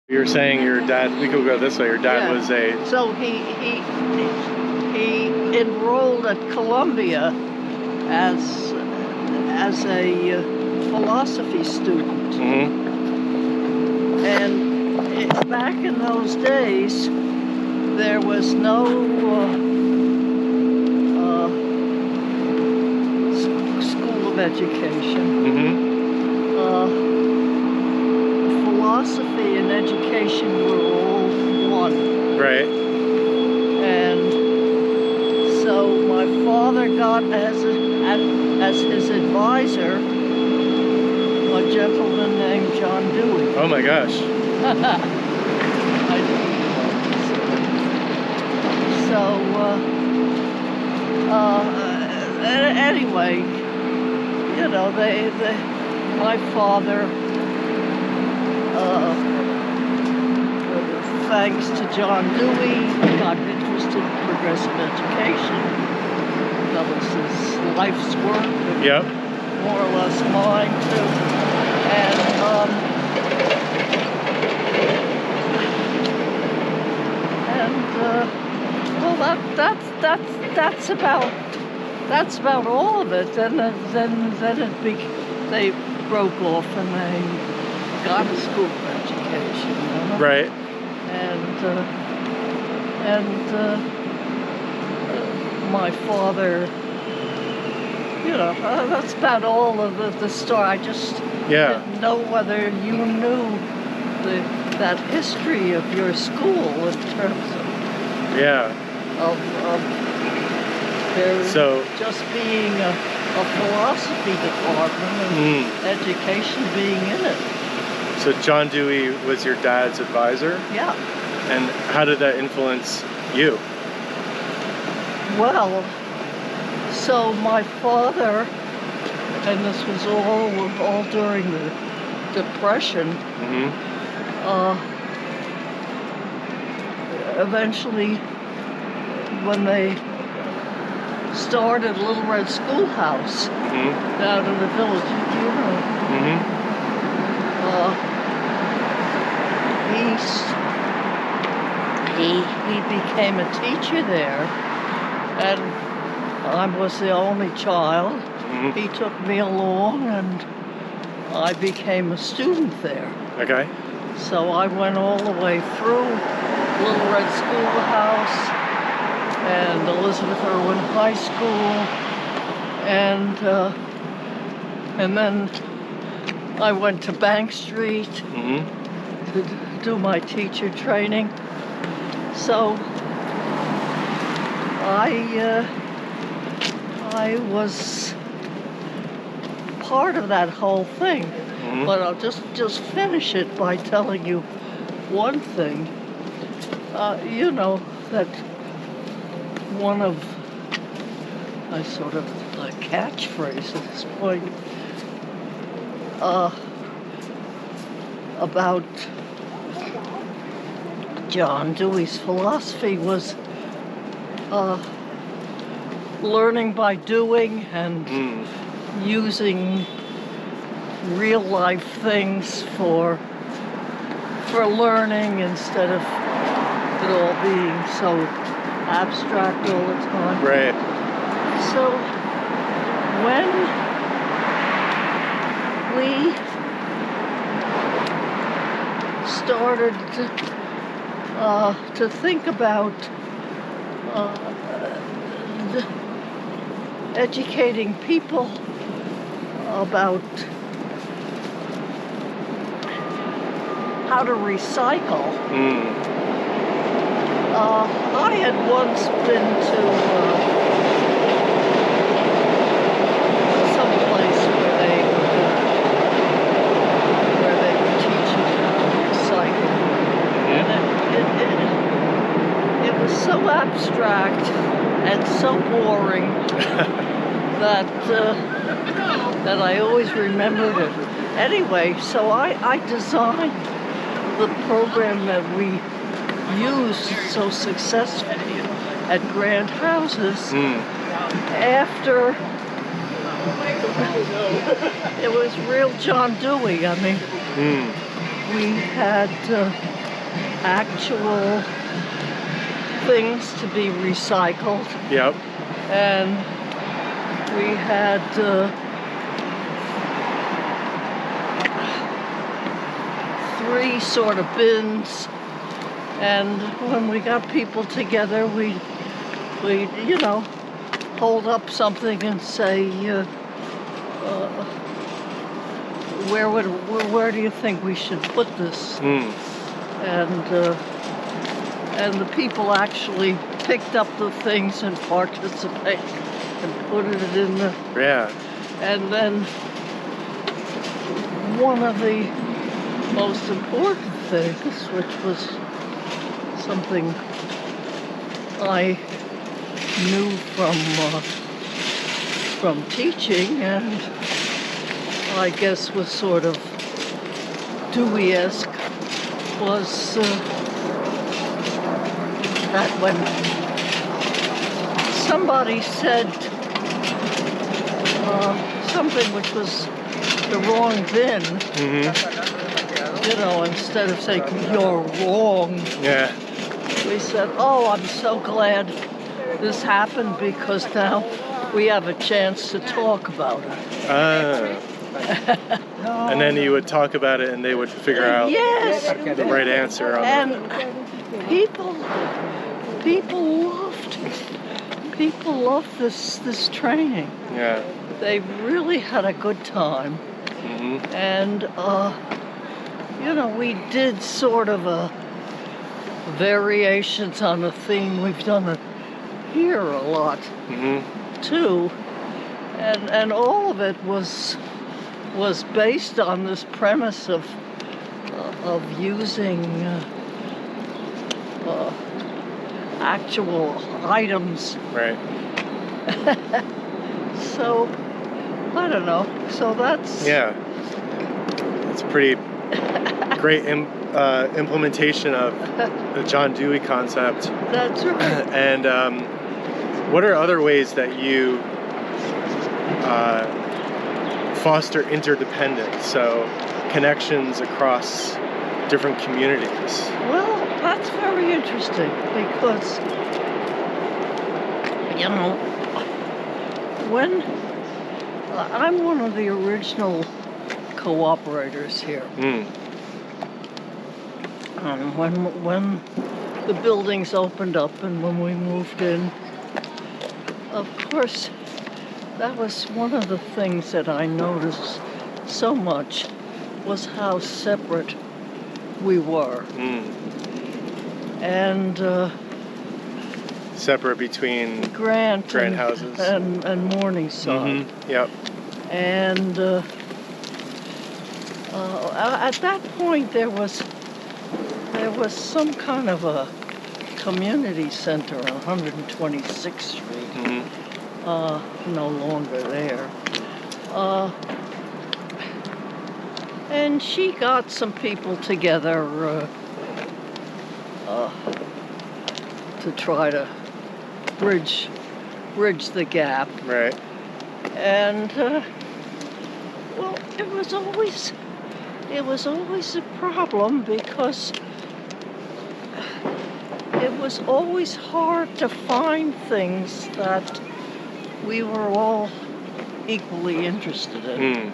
You're saying your dad, we could go this way, your dad was a... So he enrolled at Columbia as a philosophy student. And back in those days, there was no school of education. Philosophy and education were all one. Right. And so my father got as his advisor a gentleman named John Dewey. Oh my gosh. Anyway, you know, my father, thanks to John Dewey, got interested in progressive education. That was his life's work. Yep. More or less mine too. Well, that's about all of it. Then they broke off and they got a school education. Right. And my father, you know, that's about all of the story. I just didn't know whether you knew that history of your school in terms of there just being a philosophy department and education being in it. So John Dewey was your dad's advisor? Yeah. And how did that influence you? Well, so my father, and this was all during the Depression, eventually when they started Little Red Schoolhouse down in the village, you know, he became a teacher there, and I was the only child. He took me along, and I became a student there. Okay. So I went all the way through Little Red Schoolhouse and Elizabeth Irwin High School, and then I went to Bank Street to do my teacher training. So I was part of that whole thing, but I'll just finish it by telling you one thing. You know that one of my sort of a catchphrase at this point about John Dewey's philosophy was learning by doing and using real life things for learning instead of it all being so abstract all the time. Right. So when we started to think about educating people about how to recycle. I had once been to some place where they were teaching how to recycle, and it was so abstract and so boring that I always remembered it. Anyway, so I designed the program that we used so successfully at Grand Houses after it was real John Dewey. I mean, we had actual things to be recycled, Yep. and we had 3 sort of bins, and when we got people together, we hold up something and say, where do you think we should put this? And the people actually picked up the things and participated and put it in the... Yeah. And then one of the most important things, which was something I knew from teaching, and I guess was sort of Dewey-esque, was that when somebody said something which was the wrong bin, instead of saying you're wrong, we said, oh, I'm so glad this happened because now we have a chance to talk about it. And then you would talk about it and they would figure out the right answer. And people loved this training. Yeah. They really had a good time. And we did sort of variations on a theme. We've done it here a lot too, and all of it was based on this premise of using actual items. Right. So I don't know. So that's it's a pretty great implementation of the John Dewey concept. That's right. And what are other ways that you foster interdependence, so connections across different communities? Well, that's very interesting because, when I'm one of the original cooperators here. When the buildings opened up and when we moved in, of course, that was one of the things that I noticed so much was how separate we were. And separate between Grant houses and Morningside. Yep. And at that point there was some kind of a community center on 126th Street. No longer there. And she got some people together to try to bridge the gap. Right. And well, it was always a problem because it was always hard to find things that we were all equally interested in.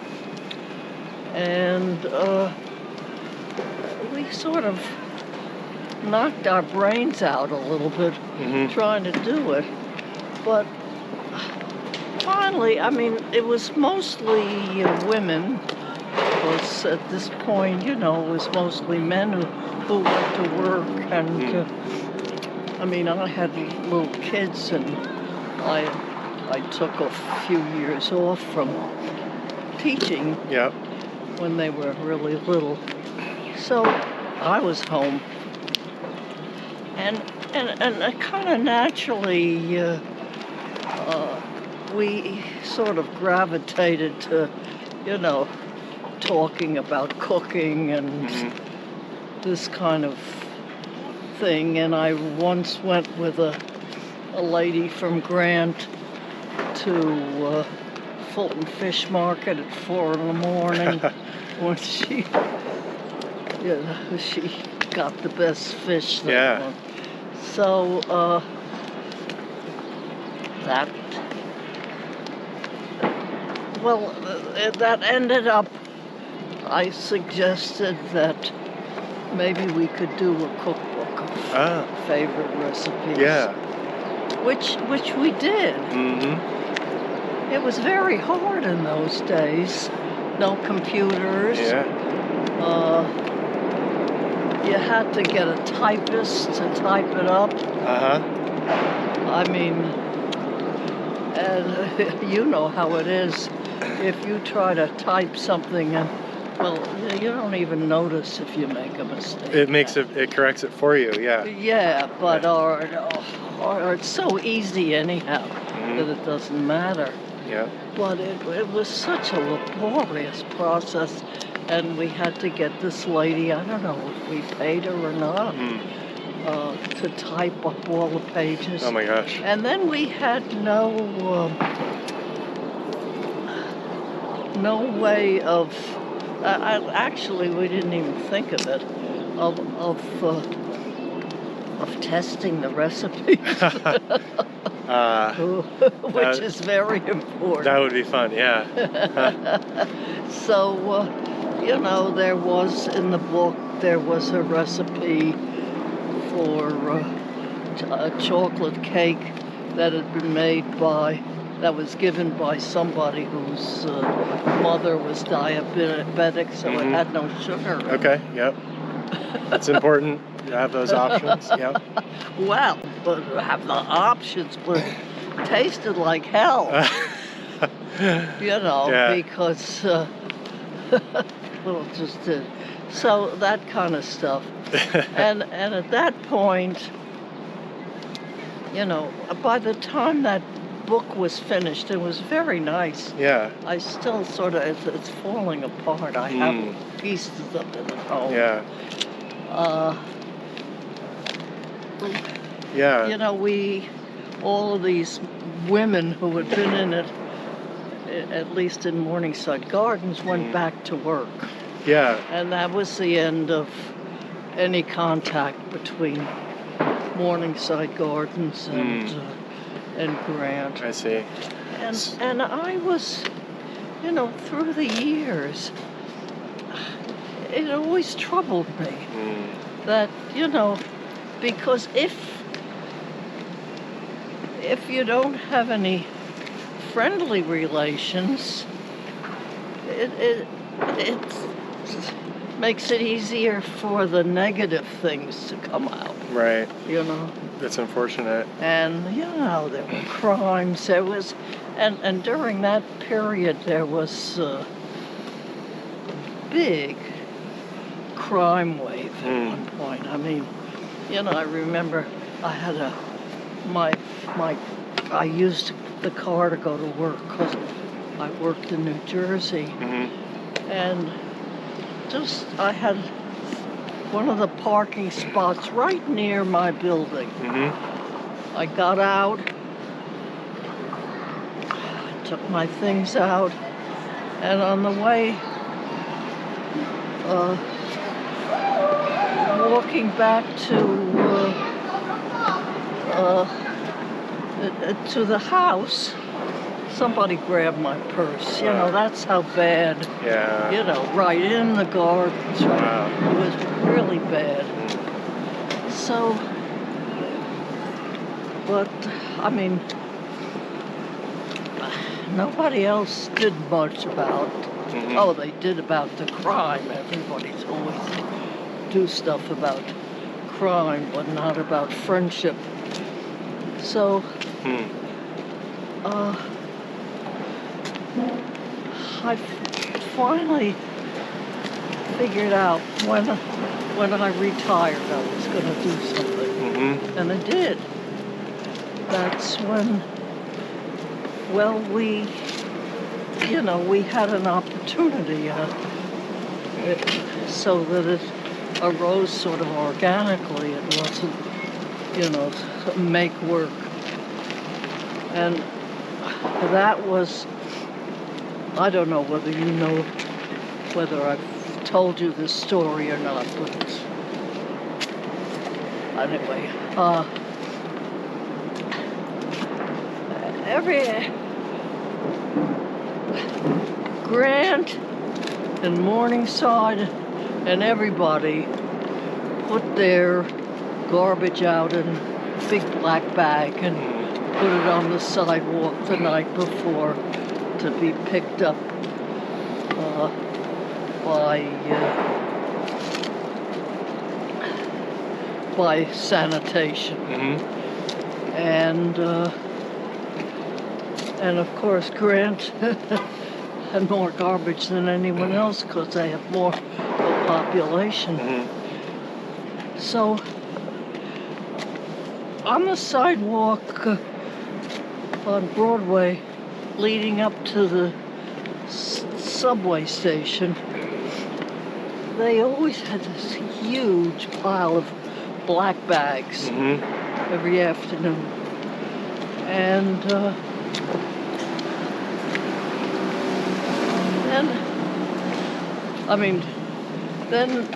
And we sort of knocked our brains out a little bit trying to do it. But finally, I mean, it was mostly women. Because at this point, it was mostly men who went to work. And I mean, I had little kids, and I took a few years off from teaching when they were really little. So I was home. And kind of naturally, we sort of gravitated to, talking about cooking and this kind of thing. And I once went with a lady from Grant to Fulton Fish Market at 4 in the morning when you know, she got the best fish that Yeah. one. So, that, well, that ended up, I suggested that maybe we could do a cookbook of Ah, favorite recipes. yeah. Which we did. Mm-hmm. It was very hard in those days. No computers. Yeah. You had to get a typist to type it up. Uh-huh. I mean, and you know how it is. If you try to type something and, well, you don't even notice if you make a mistake. It corrects it for you, yeah. Yeah, but or it's so easy anyhow that it doesn't matter. Yeah. But it was such a laborious process, and we had to get this lady, I don't know if we paid her or not, to type up all the pages. Oh my gosh. And then we had no way of, actually we didn't even think of it, of testing the recipes. Which is very important. That would be fun, yeah. So, you know, there was in the book, there was a recipe for a chocolate cake that had been made that was given by somebody whose mother was diabetic, so it had no sugar in it. Okay, yep. That's important. You have those options, yep. Well, but have the options, but it tasted like hell. You know, Yeah. because well, it just did. So that kind of stuff. And at that point, you know, by the time that book was finished, it was very nice. Yeah. I still sort of, it's falling apart. I have pieces of it at home. Yeah. Yeah. You know, all of these women who had been in it, at least in Morningside Gardens, went back to work. Yeah. And that was the end of any contact between Morningside Gardens and Grant. I see. And I was, you know, through the years, it always troubled me that, you know, because if you don't have any friendly relations, it makes it easier for the negative things to come out. Right. You know. That's unfortunate. And you know, there were crimes. There was, and during that period, there was a big crime wave at one point. I mean, you know, I remember I had I used the car to go to work because I worked in New Jersey, and just I had one of the parking spots right near my building. I got out, took my things out, and on the way, walking back to the house, somebody grabbed my purse. You know, that's how bad. Yeah. You know, right in the gardens. Right? Wow. It was really bad. So, but I mean, nobody else did much about. Oh, they did about the crime. Everybody's always do stuff about crime, but not about friendship. So, I finally figured out when I retired I was going to do something, and I did. That's when, well, we had an opportunity, so that it arose sort of organically. It wasn't, you know, make work. And that was, I don't know whether you know, whether I've told you this story or not, but anyway, every Grant and Morningside and everybody put their garbage out in a big black bag and put it on the sidewalk the night before to be picked up by sanitation. And of course Grant had more garbage than anyone else because they have more population. So on the sidewalk on Broadway leading up to the subway station, they always had this huge pile of black bags every afternoon. And then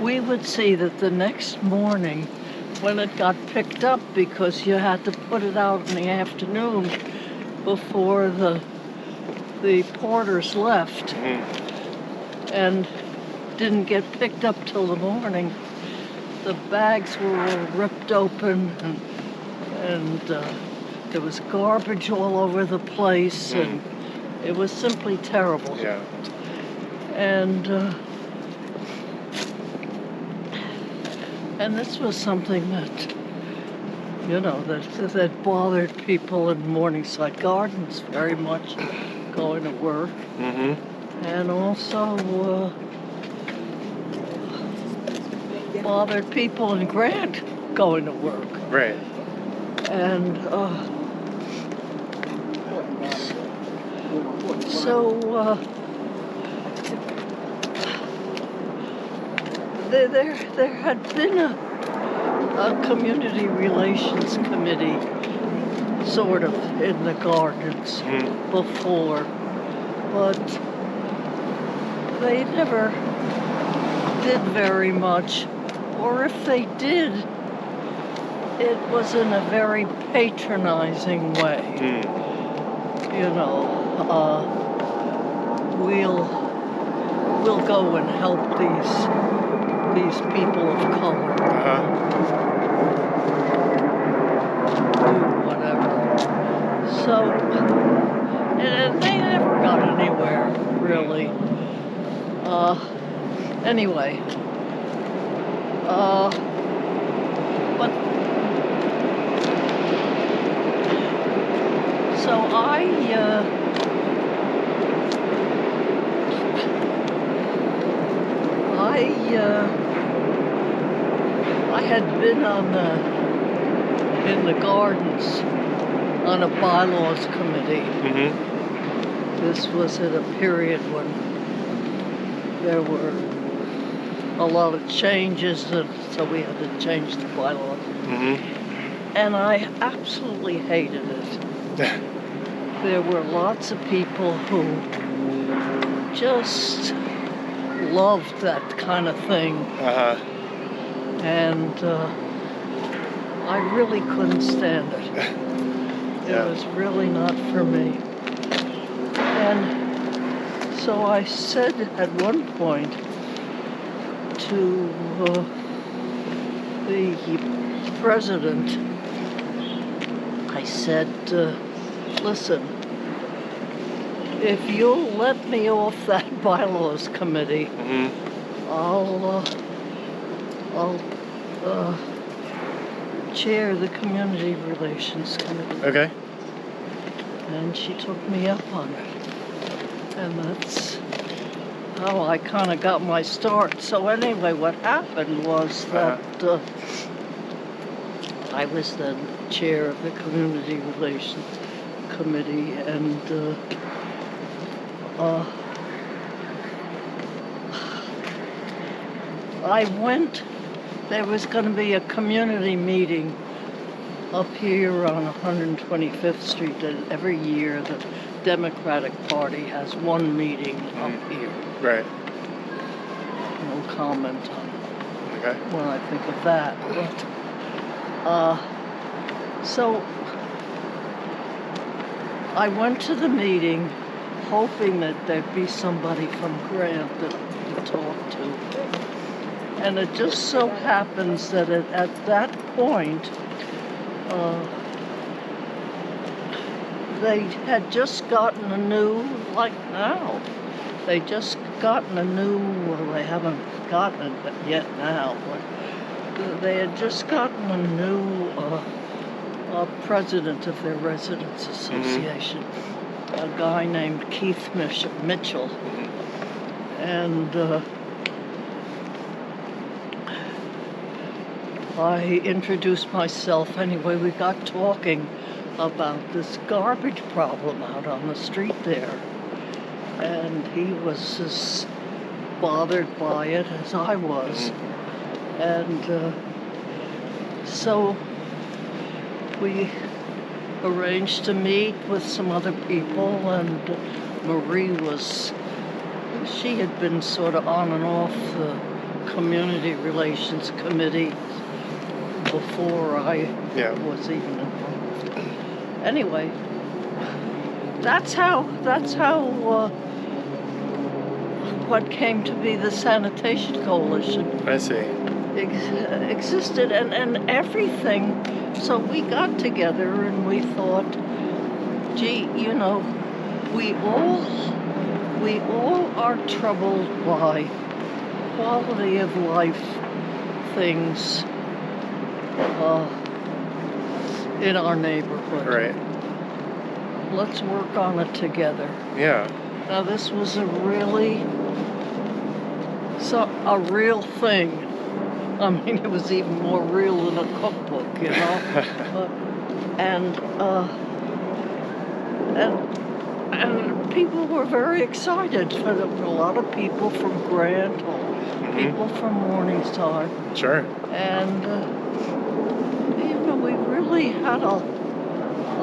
we would see that the next morning when it got picked up, because you had to put it out in the afternoon before the porters left and didn't get picked up till the morning, the bags were all ripped open and there was garbage all over the place and it was simply terrible. Yeah. And this was something that, you know, that bothered people in Morningside Gardens very much, going to work. And also bothered people in Grant going to work. Right. And so there had been a community relations committee sort of in the gardens before, but they never did very much, or if they did, it was in a very patronizing way. You know, we'll go and help these people of color. Do whatever. So, and they never got anywhere, really. Anyway. But so I had been in the gardens on a bylaws committee. This was at a period when there were a lot of changes, and so we had to change the bylaws. And I absolutely hated it. There were lots of people who just loved that kind of thing. And I really couldn't stand it. It was really not for me. And so I said at one point to the president, I said, listen, if you'll let me off that bylaws committee, I'll chair the community relations committee. Okay. And she took me up on it. And that's how I kind of got my start. So anyway, what happened was that I was then chair of the community relations committee, and I went. There was going to be a community meeting up here on 125th Street, that every year the Democratic Party has one meeting up here. Right. No comment on Okay. when I think of that. But so I went to the meeting hoping that there'd be somebody from Grant that I could talk to. And it just so happens that at that point, they had just gotten a new, like now, they just gotten a new, well, they haven't gotten it yet now, but they had just gotten a new president of their residents association, a guy named Keith Mitchell. And I introduced myself anyway. We got talking about this garbage problem out on the street there. And he was as bothered by it as I was. And so we arranged to meet with some other people, and Marie she had been sort of on and off the Community Relations Committee before I was even involved. Anyway, that's how what came to be the Sanitation Coalition. I see. Existed and everything. So we got together and we thought, gee, we all are troubled by quality of life things in our neighborhood. Right. Let's work on it together. Yeah. Now this was a real thing. I mean, it was even more real than a cookbook, and people were very excited. There were a lot of people from Grant, people from Morningside. Sure. And we really had a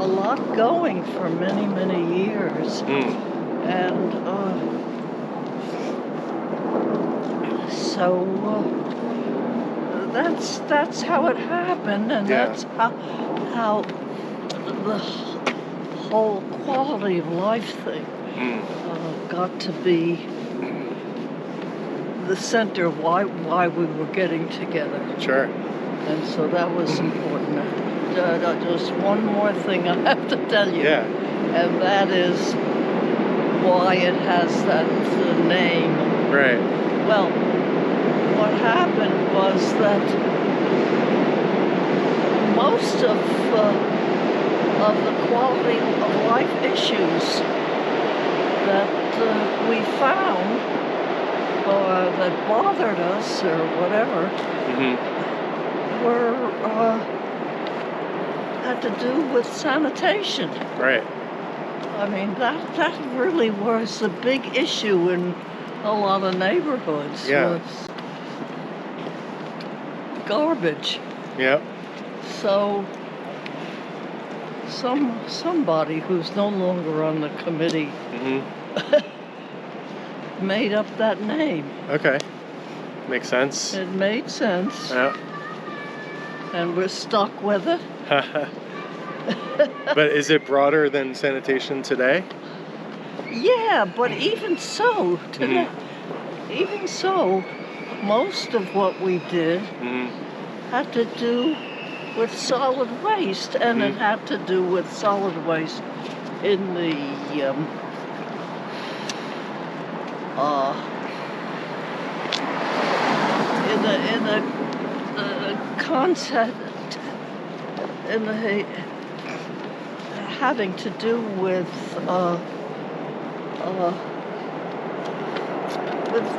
lot going for many, many years. And so that's how it happened, and that's how the whole quality of life thing got to be the center of why we were getting together. Sure. And so that was important. Just one more thing I have to tell you. Yeah. And that is why it has that name. Right. Well, what happened was that most of the quality of life issues that we found that bothered us or whatever were had to do with sanitation. Right. I mean, that really was a big issue in a lot of neighborhoods. Yeah. Was garbage. Yep. So somebody who's no longer on the committee made up that name. Okay. Makes sense. It made sense. Yeah. And we're stuck with it. But is it broader than sanitation today? Yeah, but even so, most of what we did had to do with solid waste, and it had to do with solid waste in the concept, in the having to do with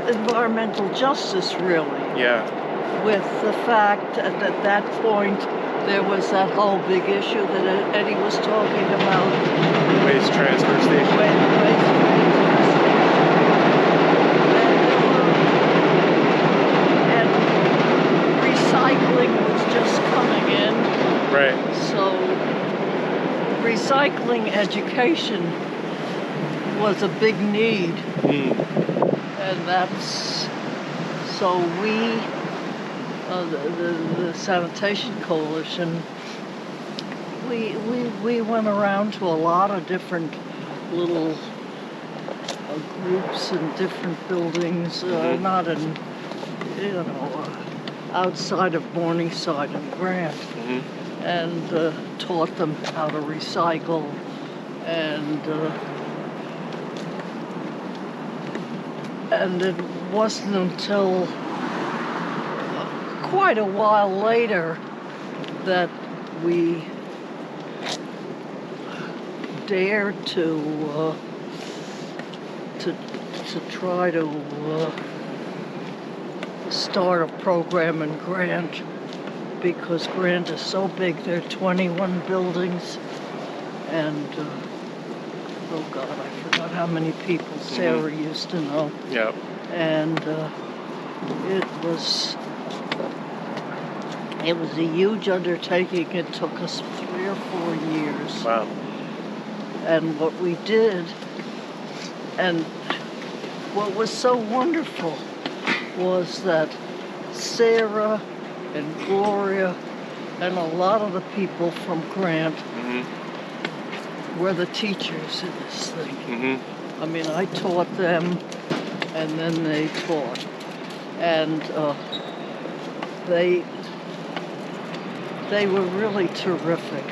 environmental justice, really. Yeah. With the fact that at that point there was that whole big issue that Eddie was talking about. Waste transfer station. Waste transfer station. And recycling was just coming in. Right. So recycling education was a big need. And that's, so we, the Sanitation Coalition, we went around to a lot of different little groups in different buildings, not in, outside of Morningside and Grant, and taught them how to recycle, and it wasn't until quite a while later that we dared to try to start a program in Grant, because Grant is so big. There are 21 buildings, and oh God, I forgot how many people Sarah used to know. Yep. And it was a huge undertaking. It took us 3 or 4 years. Wow. And what we did, and what was so wonderful, was that Sarah and Gloria and a lot of the people from Grant were the teachers in this thing. I mean, I taught them, and then they taught. And they were really terrific.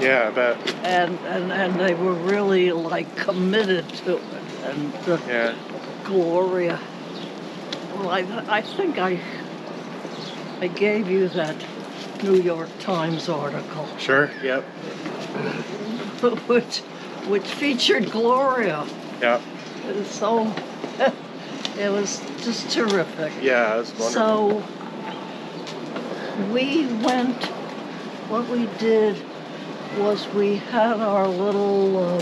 Yeah, I bet. And they were really, like, committed to it. And Gloria, well, I think I gave you that New York Times article. Sure, yep. which featured Gloria. Yep. So it was just terrific. Yeah, it was wonderful. So we went, what we did was we had our little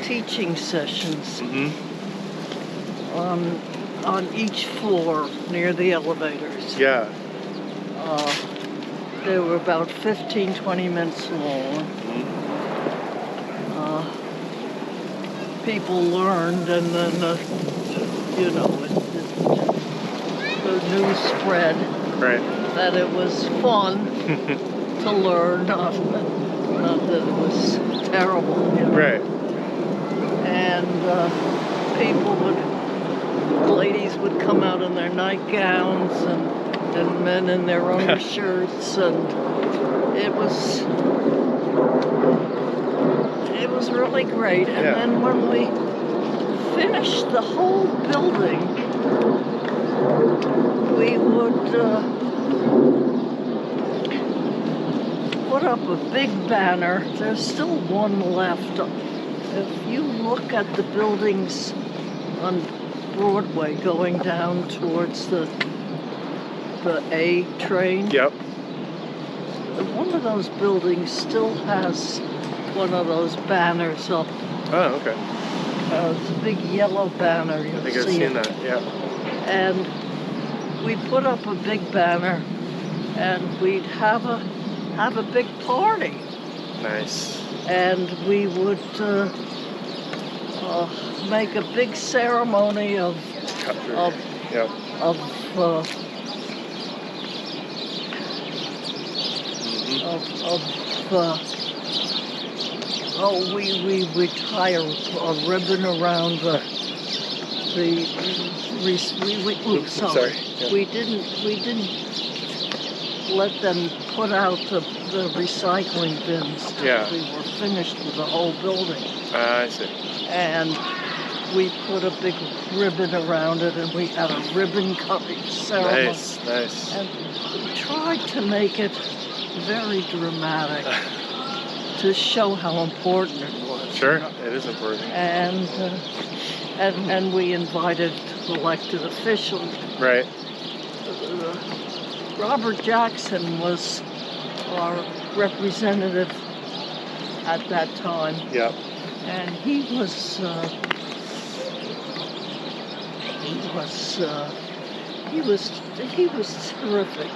teaching sessions on each floor near the elevators. Yeah. They were about 15, 20 minutes long. People learned, and then, the news spread that it was fun to learn, not that it was terrible. Right. And ladies would come out in their nightgowns, and men in their undershirts, and it was really great. And then when we finished the whole building, we would put up a big banner. There's still one left. If you look at the buildings on Broadway going down towards the A train. Yep. One of those buildings still has one of those banners up. Oh, okay. It's a big yellow banner. I think I've seen that, yeah. And we put up a big banner, and we'd have a big party. Nice. And we would make a big ceremony of we would tie a ribbon around we didn't let them put out the recycling bins till we were finished with the whole building. I see. And we put a big ribbon around it, and we had a ribbon cutting ceremony. Nice. And we tried to make it very dramatic to show how important it was. Sure, it is important. And we invited elected officials. Right. Robert Jackson was our representative at that time. Yep. And he was terrific,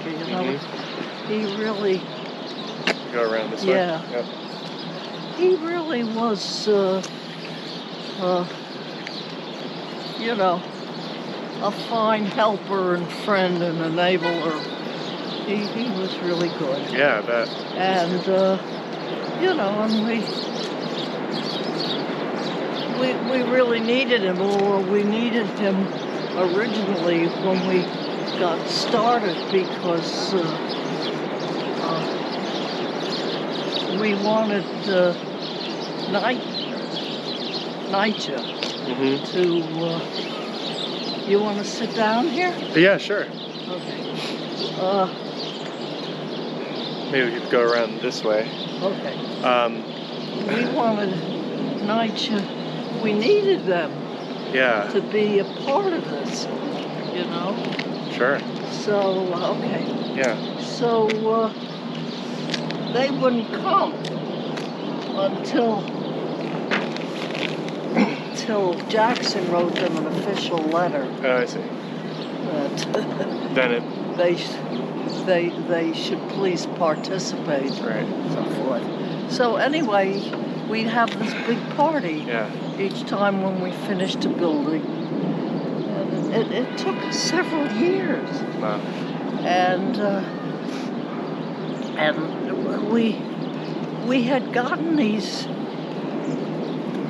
he really, Go around this way. Yeah. Yep. he really was, you know, a fine helper and friend and enabler. He was really good. Yeah, I bet. And, you know, and we really needed him, or we needed him originally when we got started, because we wanted Nigel to, you want to sit down here? Yeah, sure. Okay. Maybe we could go around this way. Okay. We Yeah. wanted Nigel, we needed them to be a part of this, you know? Sure. So, okay. Yeah. So, they wouldn't come until Jackson wrote them an official letter Oh, I see. that Then it. they should please participate, Right. and so forth. So anyway, we'd have this big party Yeah. each time when we finished a building. And it took several years. Wow. And we had gotten these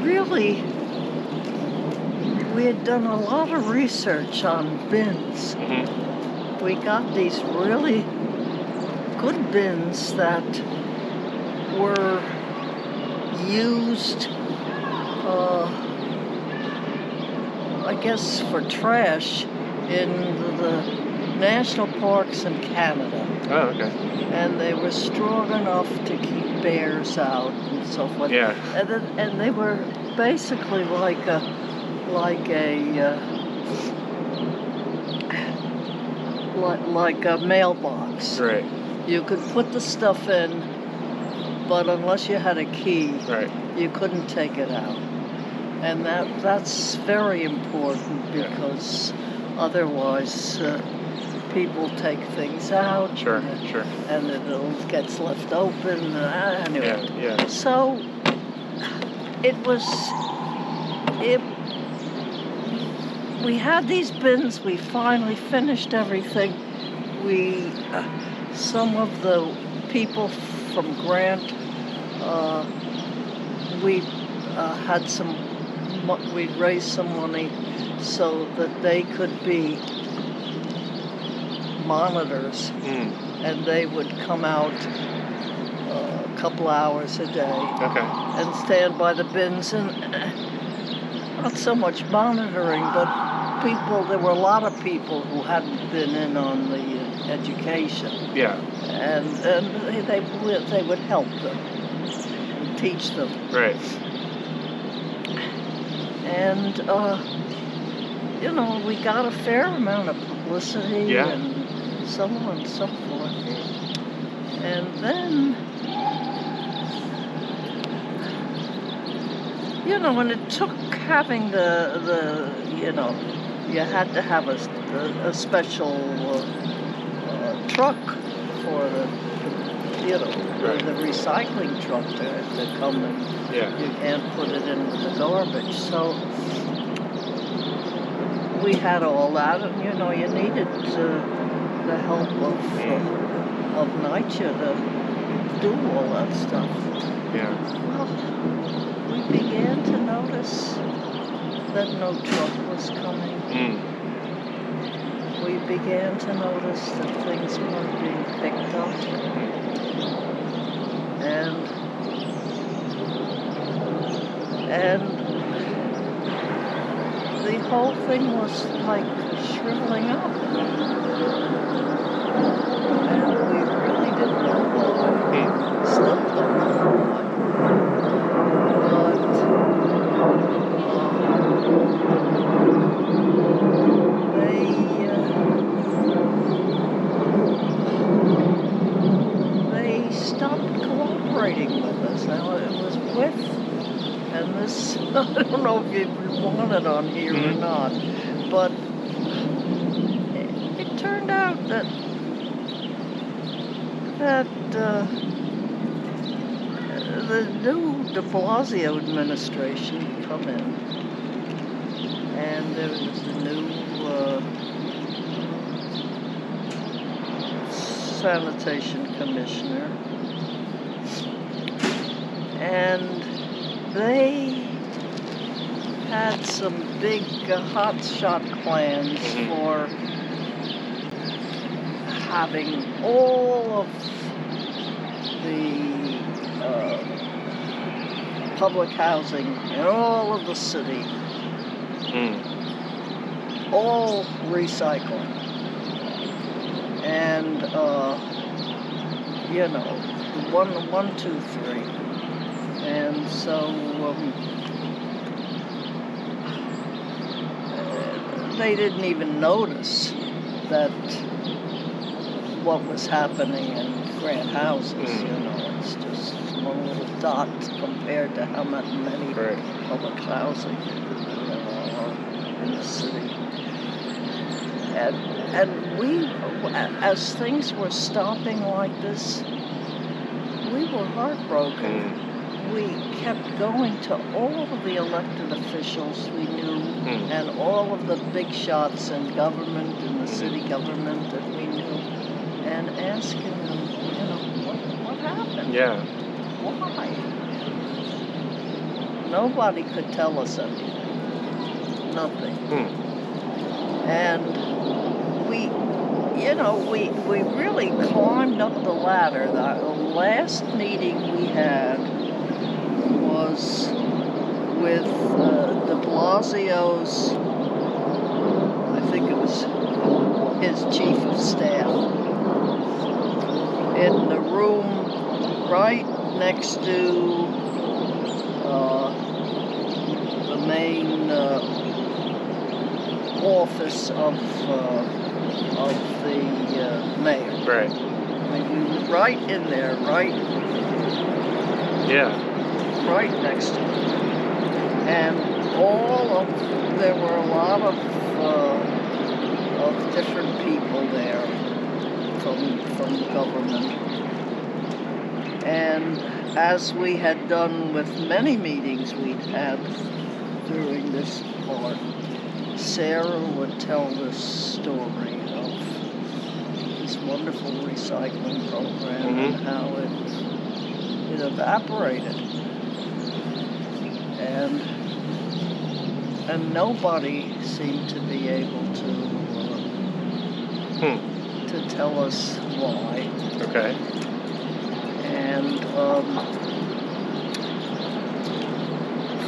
really, we had done a lot of research on bins. We got these really good bins that were used, I guess, for trash in the national parks in Canada. Oh, okay. And they were strong enough to keep bears out and so forth. Yeah. And they were basically like a mailbox. Right. You could put the stuff in, but unless you had a key, Right. you couldn't take it out. And that's very important, because otherwise people take things out. Sure. Sure. And it gets left open. Anyway. Yeah. So we had these bins. We finally finished everything. Some of the people from Grant, we'd raised some money so that they could be monitors, and they would come out a couple hours a day. Okay. And stand by the bins, and not so much monitoring, but there were a lot of people who hadn't been in on the education. Yeah. And they would help them and teach them. Right. And, we got a fair amount of publicity and so on and so forth. And then, and it took having you had to have a special truck for the recycling truck to come and you can't put it in with the garbage. So we had all that, and you needed the help of NYCHA to do all that stuff. Yeah. Well, we began to notice that no truck was coming. We began to notice that things weren't being picked up. And the whole thing was like shriveling up. And we really didn't know why. Still don't know why. They stopped cooperating with us. Now it was and this, I don't know if you want it on here or not, but it turned out that that the new de Blasio administration come in, and there was a new sanitation commissioner, and they had some big hotshot plans for having all of the public housing in all of the city, all recycling. And, you know, one, two, three. And so they didn't even notice that what was happening in Grant Houses, you know, it's just one little dot compared to how many public housing in the city. And we, as things were stopping like this, we were heartbroken. We kept going to all of the elected officials we knew and all of the big shots in government, in the city government that we knew, and asking them, you know, what happened? Yeah. Why? Nobody could tell us anything. Nothing. And we really climbed up the ladder. The last meeting we had was with de Blasio's, I think it was his chief of staff, in the room right next to the main office of the mayor. Right. And we were right in there, right? Yeah. Right next to it. And there were a lot of different people there from government. And as we had done with many meetings we'd had during this part, Sarah would tell this story of this wonderful recycling program and how it evaporated. And nobody seemed to be able to tell us why. Okay. And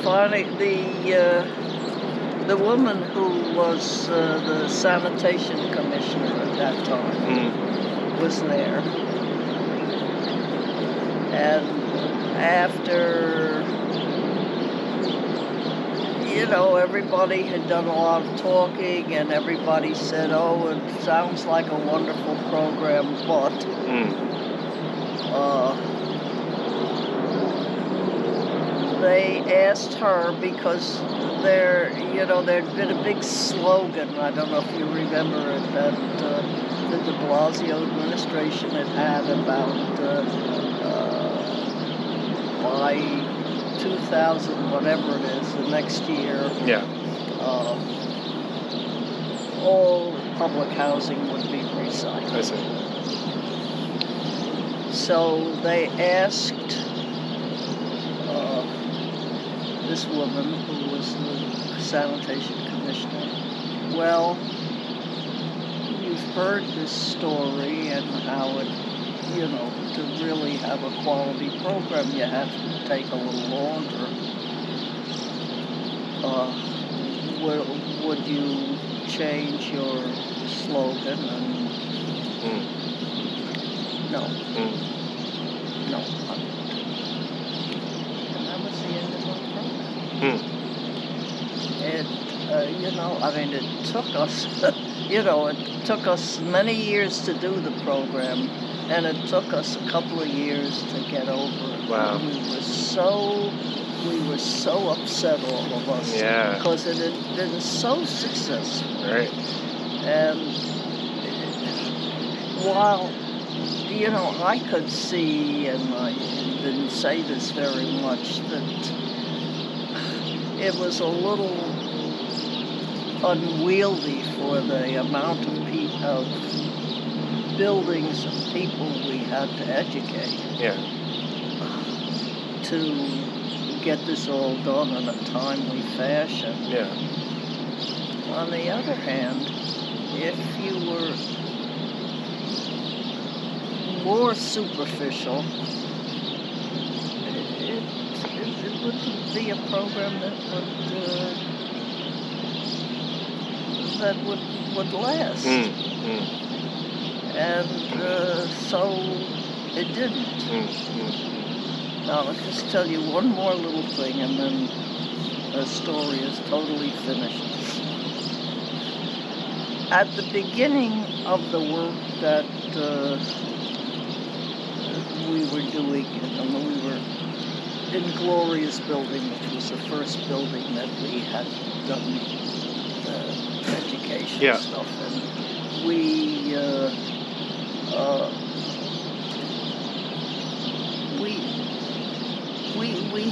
finally, the woman who was the sanitation commissioner at that time was there. And after, you know, everybody had done a lot of talking and everybody said, oh, it sounds like a wonderful program, but they asked her because there'd been a big slogan, I don't know if you remember it, that the de Blasio administration had about by 2000, whatever it is, the next year, all public housing would be recycled. I see. So they asked this woman, who was the sanitation commissioner, well, you've heard this story and how it, you know, to really have a quality program, you have to take a little longer. Would you change your slogan? And no. No. And that was the end of our program. It took us, it took us many years to do the program, and it took us a couple of years to get over it. Wow. We were so upset, all of us, because it had been so successful. Right. And while I could see, and I didn't say this very much, that it was a little unwieldy for the amount of buildings and people we had to educate. Yeah. To get this all done in a timely fashion. Yeah. On the other hand, if you were more superficial, it wouldn't be a program that would last. And so it didn't. Now, I'll just tell you one more little thing, and then the story is totally finished. At the beginning of the work that we were doing, and we were in Gloria's building, which was the first building that we had done education stuff, and we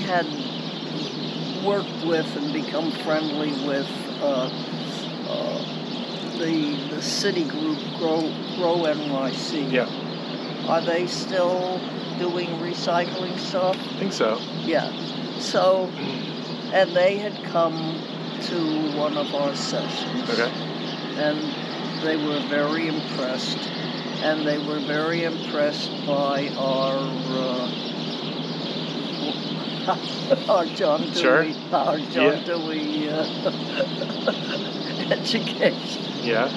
had worked with and become friendly with the city group Grow NYC. Yeah. Are they still doing recycling stuff? I think so. Yeah. So, and they had come to one of our sessions. Okay. And they were very impressed. And they were very impressed by our John Dewey, sure. Our John Dewey education. Yeah.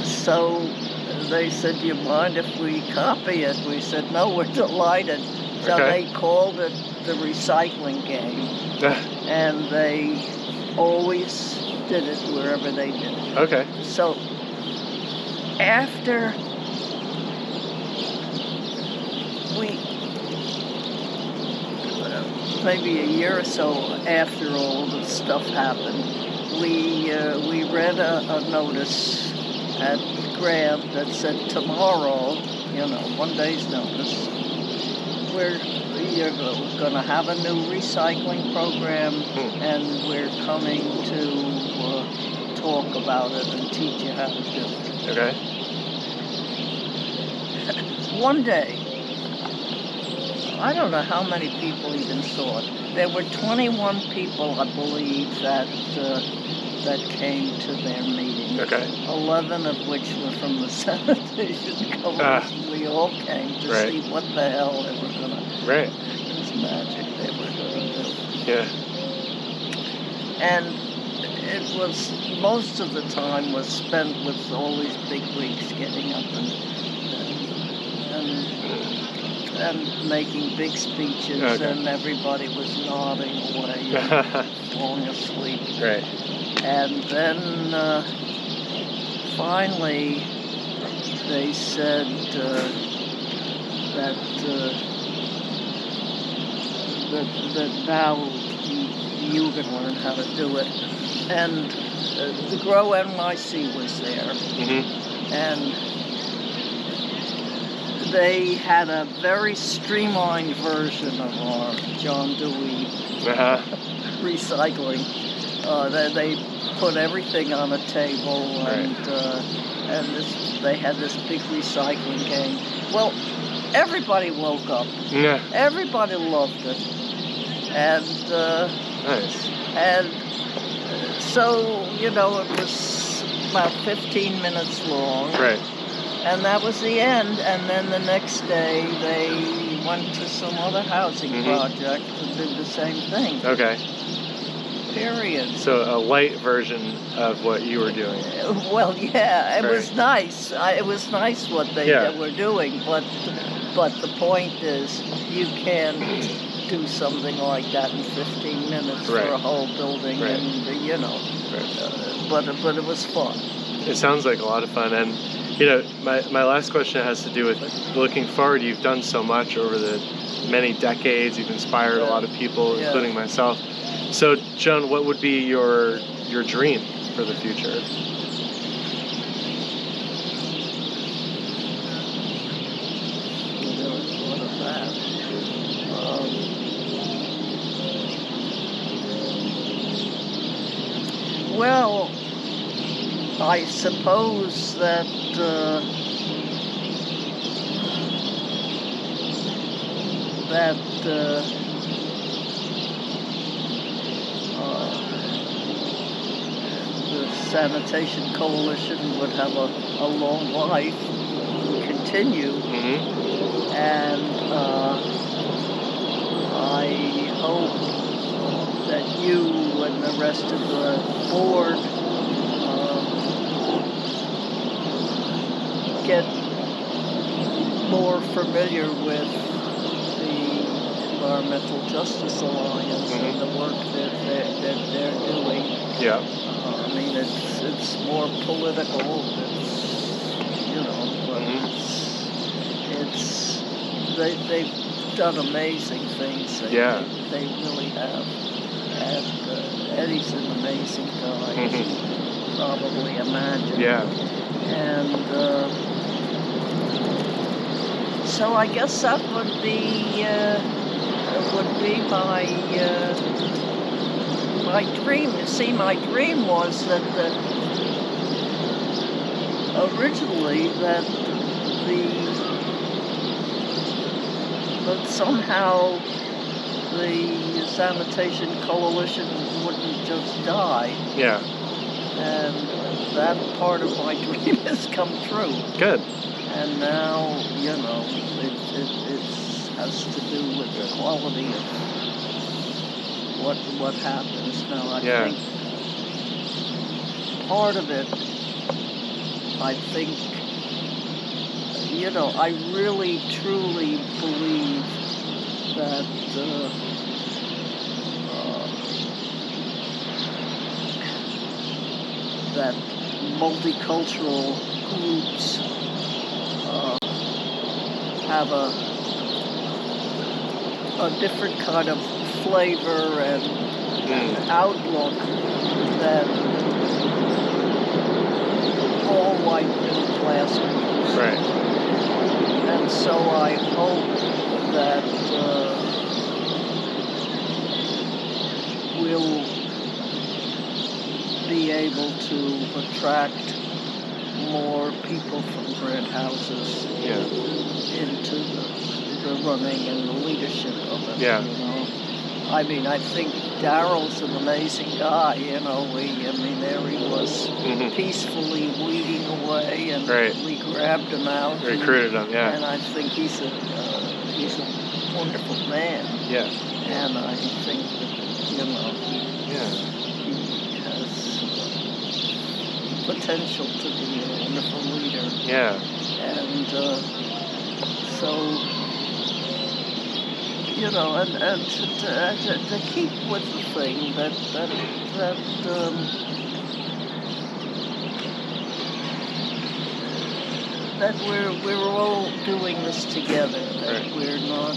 So they said, "Do you mind if we copy it?" We said, "No, we're delighted." So they called it the recycling game, and they always did it wherever they did it. Okay. So after maybe a year or so after all the stuff happened, we read a notice at Grant that said, tomorrow, 1 day's notice, you're going to have a new recycling program, and we're coming to talk about it and teach you how to do it. Okay. One day, I don't know how many people even saw it. There were 21 people, I believe, that came to their meeting. Okay. 11 of which were from the sanitation coalition. We all came to see what the hell they were going to... Right. This magic they were going to do. Yeah. And it was, most of the time was spent with all these big wigs getting up and making big speeches, and everybody was nodding away and falling asleep. Right. And then finally they said that now you can learn how to do it. And the Grow NYC was there. And they had a very streamlined version of our John Dewey recycling. They put everything on a table, and they had this big recycling game. Well, everybody woke up. Yeah. Everybody loved it, and nice. And so it was about 15 minutes long. Right. And that was the end. And then the next day, they went to some other housing project and did the same thing. Okay. Period. So a light version of what you were doing. Well, yeah, it was nice. It was nice what they were doing, but the point is, you can't do something like that in 15 minutes for a whole building, and but it was fun. It sounds like a lot of fun, and my last question has to do with looking forward. You've done so much over the many decades. You've inspired a lot of people, including myself. So, Joan, what would be your dream for the future? I suppose that the Sanitation Coalition would have a long life, continue, and I hope that you and the rest of the board get more familiar with the Environmental Justice Alliance and the work that they're doing. Yeah. I mean, it's more political. But they've done amazing things. They really have. And Eddie's an amazing guy. As you probably imagine. Yeah. And so I guess that would be my dream. You see, my dream was that originally that somehow the Sanitation Coalition wouldn't just die. Yeah. And that part of my dream has come true. Good. And now, it has to do with the quality of what happens. Now, I think part of it, I think, I really, truly believe that that multicultural groups have a different kind of flavor and outlook than all white middle class groups. Right. And so I hope that we'll be able to attract more people from grant houses into the running and the leadership of it. Yeah. I mean, I think Daryl's an amazing guy. There he was peacefully weeding away, and we grabbed him out, recruited him. Yeah. And I think he's a wonderful man. Yeah. And I think that he has potential to be a wonderful leader. Yeah. And so, and to keep with the thing that we're all doing this together. That we're not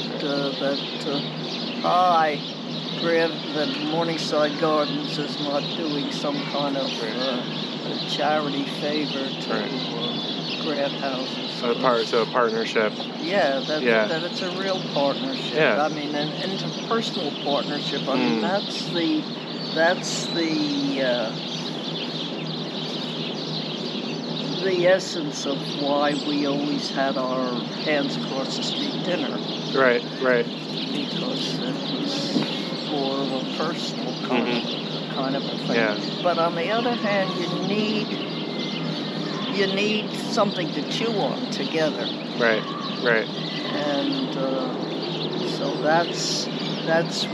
that Morningside Gardens is not doing some kind of charity favor to grant houses. So a partnership. Yeah, that it's a real partnership. Yeah. I mean, an interpersonal partnership. I mean, that's the essence of why we always had our hands across the street dinner. Right. Because it was more of a personal kind of a thing. Yeah. But on the other hand, you need something to chew on together. Right. And so that's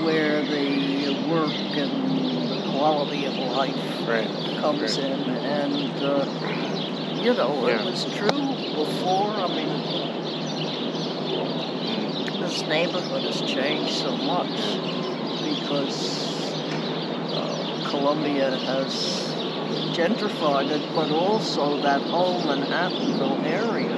where the work and the quality of life comes in. And it was true before. I mean, this neighborhood has changed so much because Columbia has gentrified it, but also that whole Manhattanville area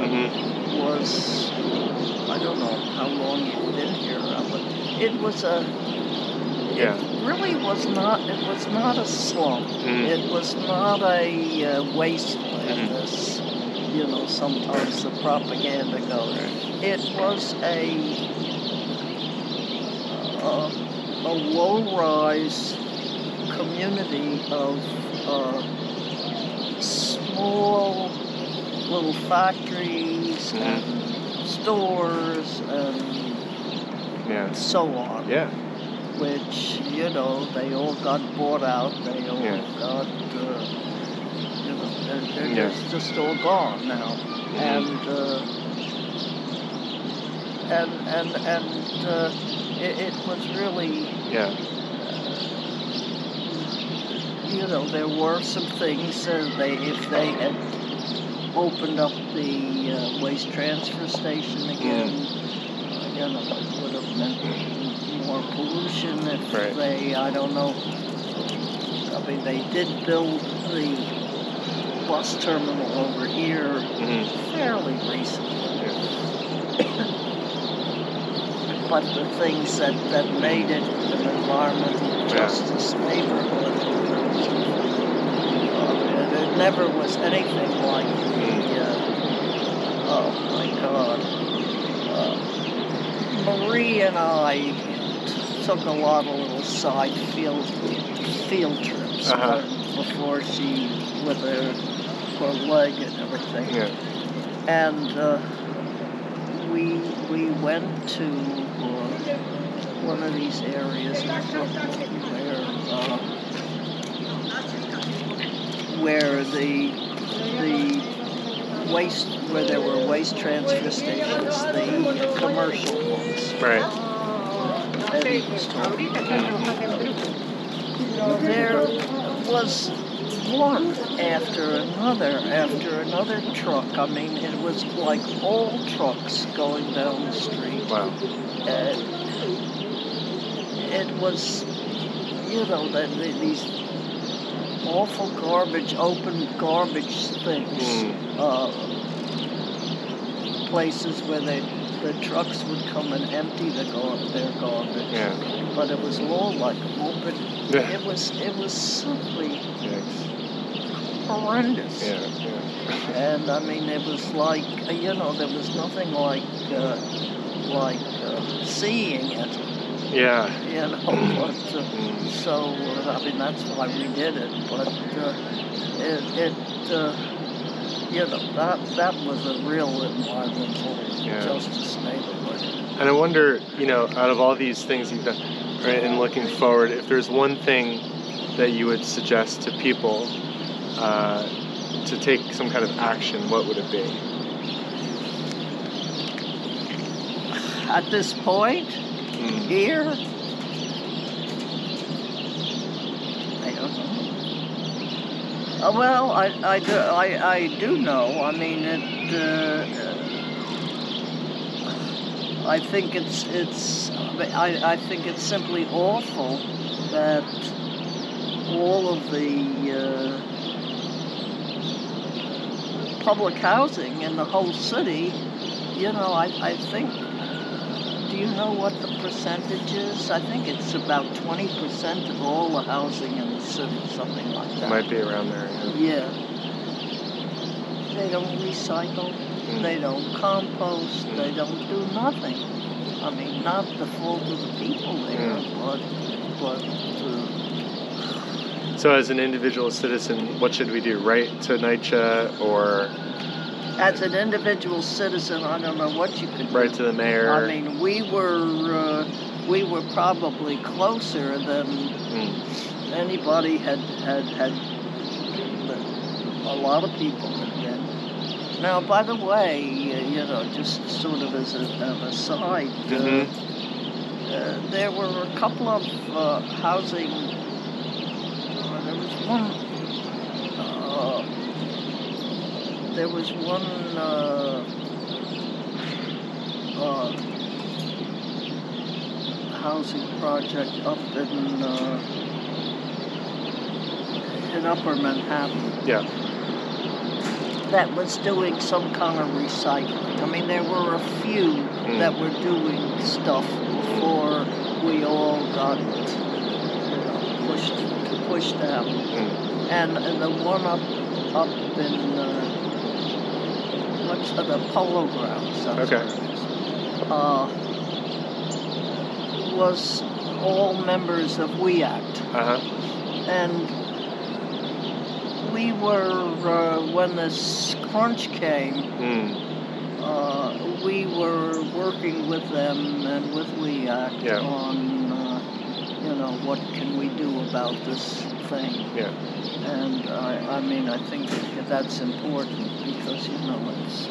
was, I don't know how long you've been here, but it was it really was not, it was not a slum. It was not a wasteland, as, sometimes the propaganda goes. It was a low-rise community of all little factories and stores and so on. Yeah. Which, you know, they all got bought out. They all got, you know, they're just all gone now. It was really, you know, there were some things if they had opened up the waste transfer station again, you know, it would have meant more pollution if they, I don't know, I mean, they did build the bus terminal over here fairly recently. But the things that made it an environmental justice neighborhood, it never was anything like the, oh my God, Marie and I took a lot of little side field trips before she, with her leg and everything. And we went to one of these areas where the waste, where there were waste transfer stations, the commercial ones. Right. Eddie was talking. There was one after another truck. I mean, it was like all trucks going down the street. Wow. It was, you know, these awful open garbage things. Places where the trucks would come and empty their garbage. But it was all like open. It was simply horrendous. And I mean, it was like, you know, there was nothing like seeing it. You know, but so I mean, that's why we did it. But you know, that was a real environmental justice neighborhood. And I wonder, you know, out of all these things you've done, right, and looking forward, if there's one thing that you would suggest to people to take some kind of action, what would it be? At this point, here, I don't know. Well, I do know. I mean, I think it's simply awful that all of the public housing in the whole city, you know, I think, do you know what the percentage is? I think it's about 20% of all the housing in the city, something like that. It might be around there, They don't recycle, they don't compost, they don't do nothing. I mean, not the fault of the people there, but So as an individual citizen, what should we do? Write to NYCHA or... As an individual citizen, I don't know what you could do. Write to the mayor. I mean, we were probably closer than anybody had. A lot of people had been. Now, by the way, you know, just sort of as an aside, there were a couple of housing. There was one housing project up in Upper Manhattan. That was doing some kind of recycling. I mean, there were a few that were doing stuff before we all got pushed out. And the one up in the Polo Grounds was all members of WE Act. And we were, when this crunch came, we were working with them and with WEAC on, what can we do about this thing. Yeah. And I mean, I think that's important because, it's,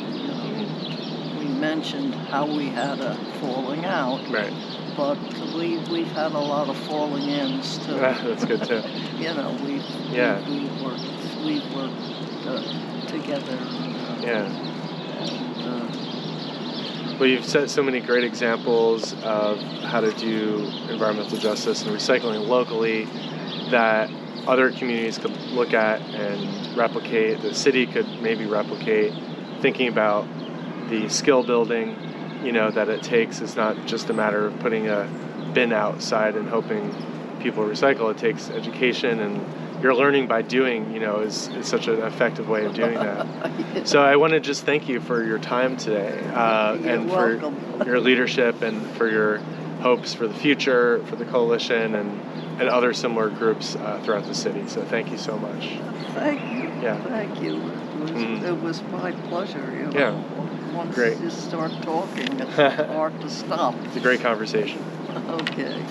we mentioned how we had a falling out. Right. But we've had a lot of falling ins too. That's good too. We've worked together. Well, you've set so many great examples of how to do environmental justice and recycling locally that other communities could look at and replicate. The city could maybe replicate, thinking about the skill building, that it takes. It's not just a matter of putting a bin outside and hoping people recycle. It takes education, and you're learning by doing, is such an effective way of doing that. So I want to just thank you for your time today, and welcome. For your leadership and for your hopes for the future, for the coalition and other similar groups throughout the city. So thank you so much. Thank you. Yeah. Thank you. It was my pleasure. Yeah. Once Great. you start talking, it's hard to stop. It's a great conversation. Okay.